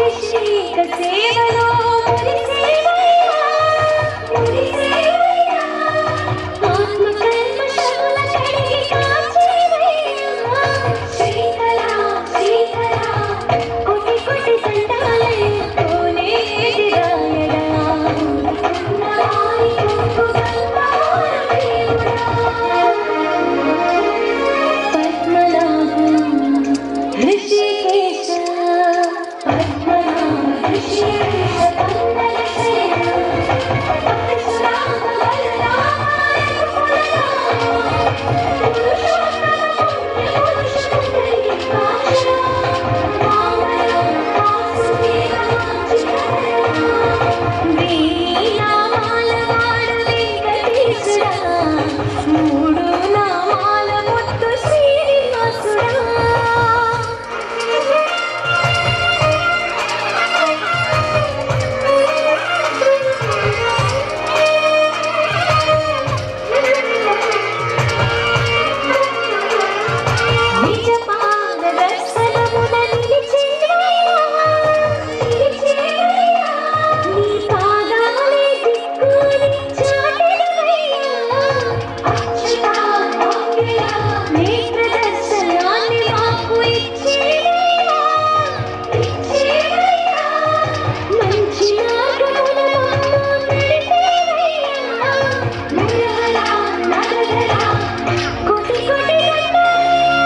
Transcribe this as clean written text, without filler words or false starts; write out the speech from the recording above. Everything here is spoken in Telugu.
అభిషేక సేవలో మురిసేవయ్యా, మురిసేవయ్యా. ఆత్మ కల్మషముల కడిగి కాచేవయ్యా. శ్రీకళ శ్రీకళ కోటి కోటి దండాలయ్యతోనే ఎదిరాయడా. ఉన్నవారి కొరకు బంగారు దేవుడా. పద్మనాభం ఋషికేశ, పద్మనాభ ఋషికేశ వందన శయన. పరశురామ బలరామాయ బలరామ. పురుషోత్తమ పుణ్య పురుషోత్తరి కాశ. వామన వాసుదేవ వాంఛితనయ. వీణామాల వాడ వెంకటేశుడా. మూడు నామాల ముత్తు శ్రీనివాసుడా. నిజ పాద దర్శనమున నిలిచేవయ్యా, నిలిచేవయ్యా. నీ పాదాలే దిక్కుని చాటెదవయ్యా. అక్షతా భవ్య నేత్ర దర్శనాన్ని మాకు ఇచ్చేవయ్యా, ఇచ్చేవయ్యా. మంచి మార్గమున మమ్ము నడిపేవయ్యా. మురహర నరహర కోటి కోటి దండాలయ్యా.